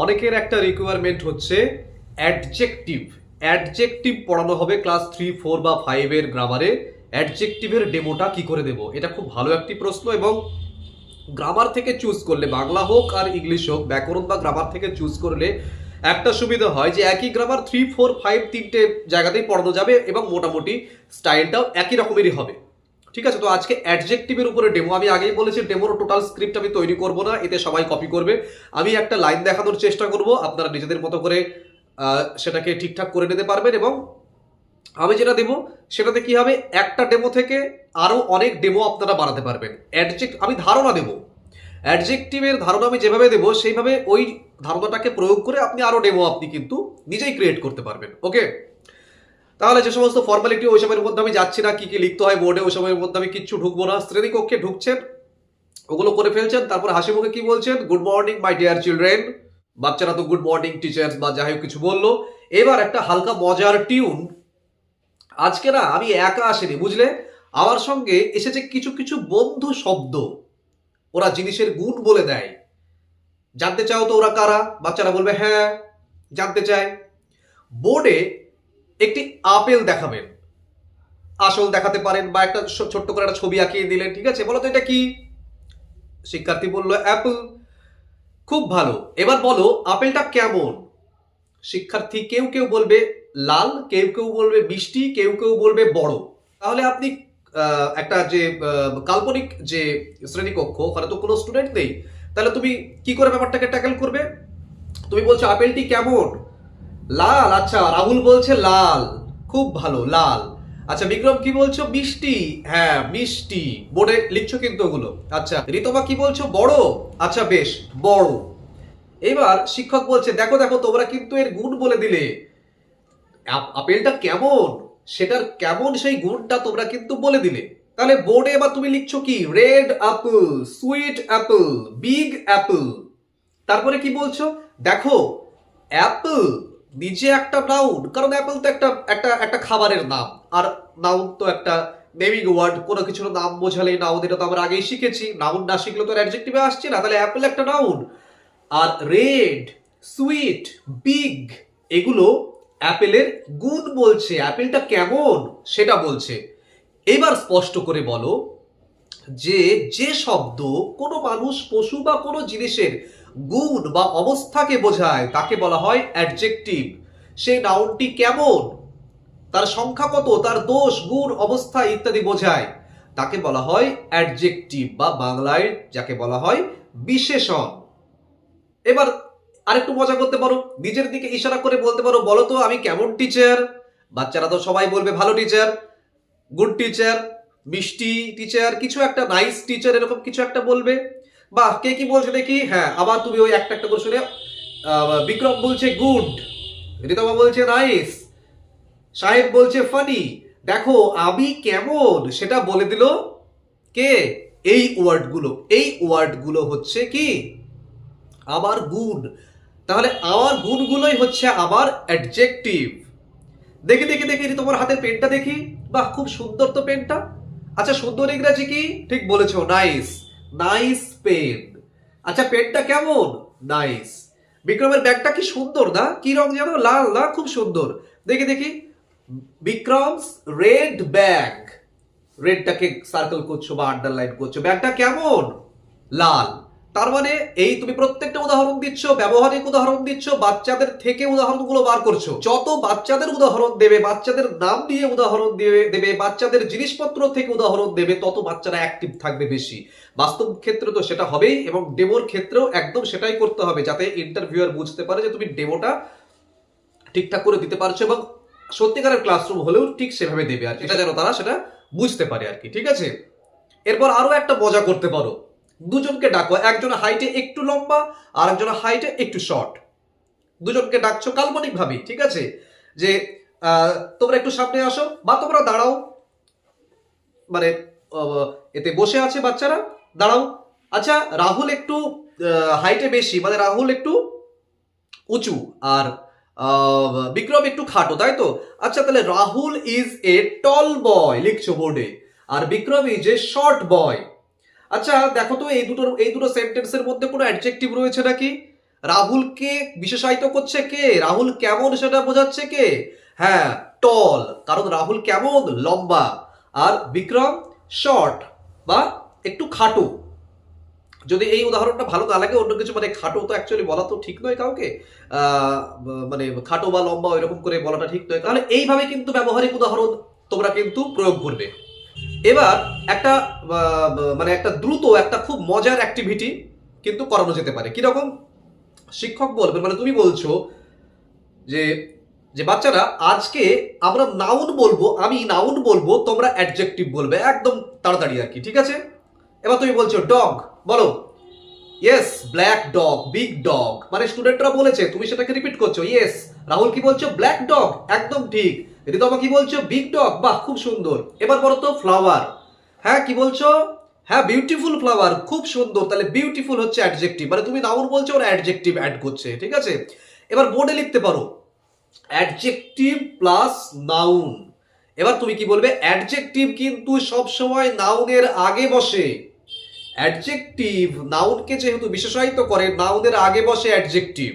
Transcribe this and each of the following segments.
অনেকের একটা রিকোয়ারমেন্ট হচ্ছে অ্যাডজেক্টিভ। অ্যাডজেক্টিভ পড়ানো হবে ক্লাস 3, 4 বা 5 এর গ্রামারে। অ্যাডজেক্টিভের ডেমোটা কি করে দেব? এটা খুব ভালো একটি প্রশ্ন, এবং গ্রামার থেকে চুজ করলে, বাংলা হোক আর ইংলিশ হোক, ব্যাকরণ বা গ্রামার থেকে চুজ করলে একটা সুবিধা হয় যে একই গ্রামার 3, 4, 5 তিনটে জায়গাতেই পড়ানো যাবে এবং মোটামুটি স্টাইলটাও একই রকমেরই হবে। ঠিক আছে, তো আজকে অ্যাডজেক্টিভের উপরে ডেমো। আমি আগেই বলেছি ডেমোর টোটাল স্ক্রিপ্ট আমি তৈরি করব না, এতে সবাই কপি করবে। আমি একটা লাইন দেখানোর চেষ্টা করব, আপনারা নিজেদের মতো করে সেটাকে ঠিকঠাক করে নিতে পারবেন। এবং আমি যেটা দেবো সেটাতে কি হবে, একটা ডেমো থেকে আরো অনেক ডেমো আপনারা বানাতে পারবেন। আমি ধারণা দেবো, অ্যাডজেক্টিভের ধারণা আমি যেভাবে দেবো সেইভাবে ওই ধারণাটাকে প্রয়োগ করে আপনি আরো ডেমো আপনি কিন্তু নিজেই ক্রিয়েট করতে পারবেন। ওকে, তাহলে যে সমস্ত ফর্মালিটি ওই সময়ের মধ্যে আমি যাচ্ছি না, কি কি লিখতে হয় বোর্ডে ওই সময়ের মধ্যে আমি কিচ্ছু ঢুকবো না। শ্রেণীকক্ষে ঢুকছেন, ওগুলো করে ফেলছেন, তারপর হাসি মুখে কি বলছেন, good morning my dear children. বাচ্চারা তো গুড মর্নিং টিচার্স বা যাই হোক কিছু বললো। এবার একটা হালকা মজার টিউন। আজকে না আমি একা আসিনি, বুঝলে, আমার সঙ্গে এসেছে কিছু কিছু বন্ধু শব্দ। ওরা জিনিসের গুণ বলে দেয়। জানতে চাও তো ওরা কারা? বাচ্চারা বলবে হ্যাঁ জানতে চায়। বোর্ডে একটি আপেল দেখাবেন, আসল দেখাতে পারেন, বা একটা ছোট্ট করে একটা ছবি আঁকিয়ে দিলেন। ঠিক আছে, বলো তো এটা কি? শিক্ষার্থী বললো অ্যাপল। খুব ভালো, এবার বলো আপেলটা কেমন? শিক্ষার্থী কেউ কেউ বলবে লাল, কেউ কেউ বলবে মিষ্টি, কেউ কেউ বলবে বড়। তাহলে আপনি একটা যে কাল্পনিক যে শ্রেণীকক্ষ, ওখানে তো কোনো স্টুডেন্ট নেই, তাহলে তুমি কি করে ব্যাপারটাকে ট্যাকেল করবে? তুমি বলছো আপেলটি কেমন? লাল। আচ্ছা, রাহুল বলছে লাল, খুব ভালো, লাল। আচ্ছা, বিক্রম কি বলছো? মিষ্টি। হ্যাঁ মিষ্টি, বোর্ডে লিখছো কিন্তু ওগুলো। আচ্ছা, রিতমা কি বলছো? বড়। আচ্ছা বেশ, বড়। এবার শিক্ষক বলছে দেখো দেখো তোমরা কিন্তু এর গুণ বলে দিলে। আপেলটা কেমন সেটার কেমন সেই গুণটা তোমরা কিন্তু বলে দিলে। তাহলে বোর্ডে এবার তুমি লিখছো কি? Red Apple, sweet Apple, big Apple. তারপরে কি বলছো? দেখো অ্যাপল নিজে একটা নাউন, কারণ অ্যাপল তো একটা একটা একটা খাবারের নাম, আর নাউন তো একটা নেমিং ওয়ার্ড। কোনো কিছুর নাম বোঝালেই নাউন, এটা তো আমরা আগেই শিখেছি। নাউন না শিখলে তো অ্যাডজেক্টিভে আসছে না, তাহলে অ্যাপল একটা নাউন। আর রেড, সুইট, বিগ এগুলো অ্যাপেলের গুণ বলছে, অ্যাপেলটা কেমন সেটা বলছে। এবার স্পষ্ট করে বলো যে যে শব্দ কোনো মানুষ, পশু বা কোনো জিনিসের গুণ বা অবস্থাকে বোঝায় তাকে বলা হয় অ্যাডজেক্টিভ। সেই নাউনটি কেমন, তার সংখ্যা কত, তার দোষ, গুণ, অবস্থা ইত্যাদি বোঝায়, তাকে বলা হয় অ্যাডজেক্টিভ, বা বাংলায় যাকে বলা হয় বিশেষণ। এবার আরেকটু মজা করতে পারো, নিজের দিকে ইশারা করে বলতে পারো বলো তো আমি কেমন টিচার? বাচ্চারা তো সবাই বলবে ভালো টিচার, গুড টিচার, মিষ্টি টিচার, কিছু একটা, নাইস টিচার, এরকম কিছু একটা বলবে। বা কে কি বলছে দেখি? হ্যাঁ, আবার তুমি ওই একটা একটা করে শুনে। বিক্রম বলছে গুড, রিতমা বলছে নাইস, সাহেব বলছে ফানি। দেখো আমি কেমন সেটা বলে দিল কে? এই ওয়ার্ডগুলো। এই ওয়ার্ডগুলো হচ্ছে কি? আমার গুণ। তাহলে আমার গুণগুলোই হচ্ছে আমার অ্যাডজেক্টিভ। দেখি দেখি দেখি তোমার হাতের পেনটা দেখি, বাহ খুব সুন্দর তো পেনটা। আচ্ছা, সুন্দর ইংরেজি কি? ঠিক বলেছো, নাইস। Nice pen. আচ্ছা, পেনটা কেমন? নাইস। বিক্রমের ব্যাগটা কি সুন্দর না? কি রং যেন? লাল না? খুব সুন্দর। দেখি দেখি, বিক্রমস রেড ব্যাগ। রেডটাকে সার্কেল করছো বা আন্ডারলাইন করছো, ব্যাগটা কেমন? লাল। তার মানে এই তুমি প্রত্যেকটা উদাহরণ দিচ্ছ, ব্যবহারিক উদাহরণ দিচ্ছ, বাচ্চাদের থেকে উদাহরণগুলো বার করছো। যত বাচ্চাদের উদাহরণ দেবে, বাচ্চাদের নাম দিয়ে উদাহরণ দেবে, বাচ্চাদের জিনিসপত্র থেকে উদাহরণ দেবে, তত বাচ্চারা অ্যাক্টিভ থাকবে বেশি। বাস্তব ক্ষেত্রে তো সেটা হবেই, এবং ডেমোর ক্ষেত্রেও একদম সেটাই করতে হবে, যাতে ইন্টারভিউয়ার বুঝতে পারে যে তুমি ডেমোটা ঠিকঠাক করে দিতে পারছো, এবং সত্যিকারের ক্লাসরুম হলেও ঠিক সেভাবে দেবে, আর এটা যেন তারা সেটা বুঝতে পারে আর কি। ঠিক আছে, এরপর আরো একটা মজা করতে পারো। দুজনকে ডাকো, একজন হাইটে একটু লম্বা আর একজন হাইটে একটু শর্ট। দুজনকে ডাকছো কাল্পনিক ভাবে, ঠিক আছে, যে তোমরা একটু সামনে আসো, বা তোমরা দাঁড়াও, মানে এতে বসে আছে বাচ্চারা, দাঁড়াও। আচ্ছা, রাহুল একটু হাইটে বেশি, মানে রাহুল একটু উঁচু, আর বিক্রম একটু খাটো, তাই তো? আচ্ছা, তাহলে রাহুল ইজ এ টল বয় লিখছো বোর্ডে, আর বিক্রম ইজ এ শর্ট বয়। আচ্ছা দেখো তো এই দুটো সেন্টেন্সের মধ্যে কোনো অ্যাডজেক্টিভ রয়েছে নাকি? রাহুলকে বিশেষায়িত করছে কে? রাহুল কেমন সেটা বোঝাচ্ছে কে? হ্যাঁ, টল, কারণ রাহুল কেমন? লম্বা। আর বিক্রম শর্ট বা একটু খাটো। যদি এই উদাহরণটা ভালো না লাগে, অন্য কিছু, মানে খাটো তো অ্যাকচুয়ালি বলা তো ঠিক নয় কাউকে, মানে খাটো বা লম্বা এরকম করে বলাটা ঠিক নয়, তাহলে এইভাবে কিন্তু ব্যবহারিক উদাহরণ তোমরা কিন্তু প্রয়োগ করবে। এবার একটা মানে একটা দ্রুত, একটা খুব মজার অ্যাক্টিভিটি কিন্তু করানো যেতে পারে। কিরকম? শিক্ষক বলবেন, মানে তুমি বলছো যে যে বাচ্চারা আজকে আমরা নাউন বলবো, আমি নাউন বলবো, তোমরা অ্যাডজেক্টিভ বলবে একদম তাড়াতাড়ি আর কি, ঠিক আছে? এবার তুমি বলছো ডগ, বলো yes black dog, big dog, মানে স্টুডেন্টরা বলেছে, তুমি সেটাকে রিপিট করছো। ইয়েস, রাহুল কি বলছো? ব্ল্যাক ডগ, একদম ঠিক। রিতমা কি বলছো? বিগ ডগ, বাহ খুব সুন্দর। এবার বলো তো ফ্লাওয়ার, হ্যাঁ কি বলছো? হ্যাঁ বিউটিফুল ফ্লাওয়ার, খুব সুন্দর। তাহলে বিউটিফুল হচ্ছে অ্যাডজেক্টিভ, মানে তুমি নাউন বলছো, ওরা অ্যাডজেক্টিভ অ্যাড করছে, ঠিক আছে? এবার বোর্ডে লিখতে পারো অ্যাডজেক্টিভ প্লাস নাউন। এবার তুমি কি বলবে? অ্যাডজেক্টিভ কিন্তু সব সময় নাউনের আগে বসে। অ্যাডজেক্টিভ নাউনকে যেহেতু বিশেষায়িত করে, নাউনের আগে বসে অ্যাডজেক্টিভ।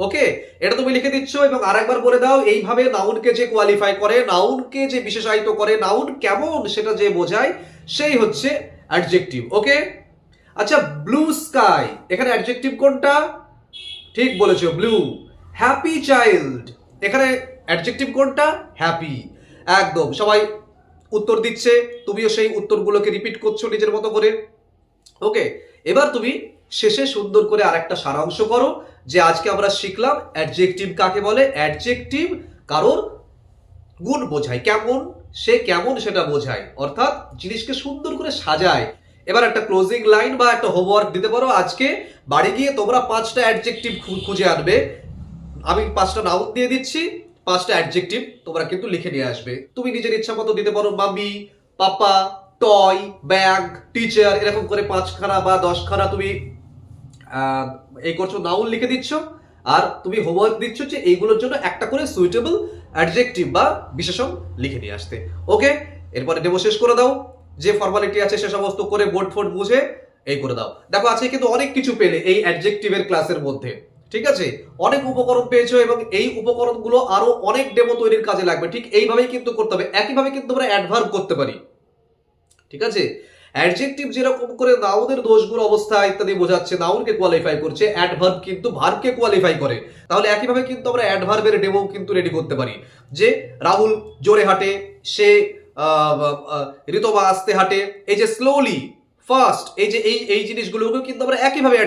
ওকে, এটা তুমি লিখে দিচ্ছ। এবং আরেকবার বলে দাও, এইভাবে নাউনকে যে কোয়ালিফাই করে, নাউনকে যে বিশেষায়িত করে, নাউন কেমন সেটা যে বোঝায়, সেই হচ্ছে অ্যাডজেক্টিভ। ওকে, আচ্ছা ব্লু স্কাই, এখানে অ্যাডজেক্টিভ কোনটা? ঠিক বলেছো, ব্লু। হ্যাপি চাইল্ড, এখানে অ্যাডজেক্টিভ কোনটা? হ্যাপি। একদম, সবাই উত্তর দিচ্ছে, তুমিও সেই উত্তরগুলোকে রিপিট করছো নিজের মতো করে। ওকে, এবার তুমি শেষে সুন্দর করে আরেকটা সারাংশ করো যে আজকে আমরা শিখলাম অ্যাডজেক্টিভ কাকে বলে। অ্যাডজেক্টিভ কারোর গুণ বোঝায়, কেমন, সে কেমন সেটা বোঝায়, অর্থাৎ জিনিসকে সুন্দর করে সাজায়। এবার একটা ক্লোজিং লাইন বা একটা হোমওয়ার্ক দিতে পারো, আজকে বাড়ি গিয়ে তোমরা 5টা অ্যাডজেক্টিভ খুঁজে আনবে। আমি 5টা নাউন দিয়ে দিচ্ছি, 5টা অ্যাডজেক্টিভ তোমরা কিন্তু লিখে নিয়ে আসবে। তুমি নিজের ইচ্ছা মতো দিতে পারো, মাম্মি, পাপা, টয়, ব্যাগ, টিচার, এরকম করে 5খানা বা 10খানা তুমি এই করছো, নাউন লিখে দিচ্ছ। আর তুমি হোমওয়ার্ক দিচ্ছ যে এইগুলোর জন্য একটা করে সুইটেবল অ্যাডজেক্টিভ বা বিশেষণ লিখে নিয়ে আসতে। ওকে, এরপরে ডেমো শেষ করে দাও, যে ফর্মালিটি আছে সে সমস্ত করে বোর্ড ফোর্ড মুছে এই করে দাও। দেখো আজকে কিন্তু অনেক কিছু পেলে এই অ্যাডজেক্টিভের ক্লাসের মধ্যে, ঠিক আছে? অনেক উপকরণ পেয়েছো এবং এই উপকরণগুলো আরো অনেক ডেমো তৈরির কাজে লাগবে। ঠিক এইভাবেই কিন্তু করতে হবে। একইভাবে কিন্তু আমরা অ্যাডভার্ব করতে পারি, ঠিক আছে? অ্যাডজেক্টিভ যেরকম করে নাউনের দোষগুণ, অবস্থা ইত্যাদি বোঝাচ্ছে, নাউনকে কোয়ালিফাই করছে, অ্যাডভার্ব কিন্তু ভার্বকে কোয়ালিফাই করে। তাহলে একইভাবে কিন্তু আমরা অ্যাডভার্বের ডেমো কিন্তু রেডি করতে পারি, যে রাহুল জোরে হাঁটে, সে ঋতবা আস্তে হাঁটে, এই যে স্লোলি, ফাস্ট, এই যে এই জিনিসগুলোকেও কিন্তু আমরা একইভাবে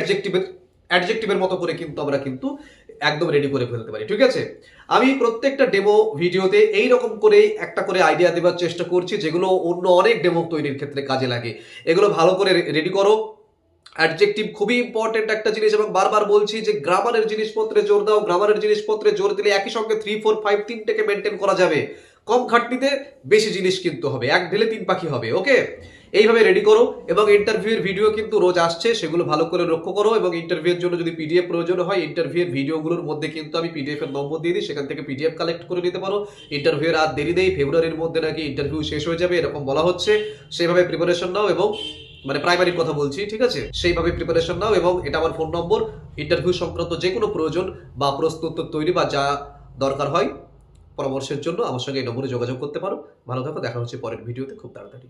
অ্যাডজেক্টিভের মতো করে কিন্তু আমরা কিন্তু একদম রেডি করে ফেলতে পারি, ঠিক আছে? আমি প্রত্যেকটা ডেমো ভিডিওতে এই রকম করে একটা করে আইডিয়া দেওয়ার চেষ্টা করছি, যেগুলো অন্য অনেক ডেমো তৈরির ক্ষেত্রে কাজে লাগে। এগুলো ভালো করে রেডি করো। অ্যাডজেক্টিভ খুবই ইম্পর্টেন্ট একটা জিনিস, এবং বারবার বলছি যে গ্রামারের জিনিসপত্রে জোর দাও। গ্রামারের জিনিসপত্রে জোর দিলে একই সঙ্গে 3, 4, 5 তিনটেকে মেনটেন করা যাবে। কম খাটনিতে বেশি জিনিস কিন্তু হবে, এক ঢেলে 3 পাখি হবে। ওকে, এইভাবে রেডি করো। এবং ইন্টারভিউর ভিডিও কিন্তু রোজ আসছে, সেগুলো ভালো করে লক্ষ্য করো। এবং ইন্টারভিউর জন্য যদি পিডিএফ প্রয়োজন হয়, ইন্টারভিউর ভিডিওগুলোর মধ্যে কিন্তু আমি পিডিএফ এর নম্বর দিয়ে দিই, সেখান থেকে পিডিএফ কালেক্ট করে নিতে পারো। ইন্টারভিউর আর দেরি নেই, ফেব্রুয়ারির মধ্যে নাকি ইন্টারভিউ শেষ হয়ে যাবে এরকম বলা হচ্ছে। সেভাবে প্রিপারেশন নাও, এবং মানে প্রাইমারির কথা বলছি, ঠিক আছে? সেইভাবে প্রিপারেশন নাও। এবং এটা আমার ফোন নম্বর। ইন্টারভিউ সংক্রান্ত যে কোনো প্রয়োজন বা প্রশ্নোত্তর তৈরি বা যা দরকার হয় পরামর্শের জন্য আমার সঙ্গে এই নম্বরে যোগাযোগ করতে পারো। ভালো থাকো, দেখা হচ্ছে পরের ভিডিওতে খুব তাড়াতাড়ি।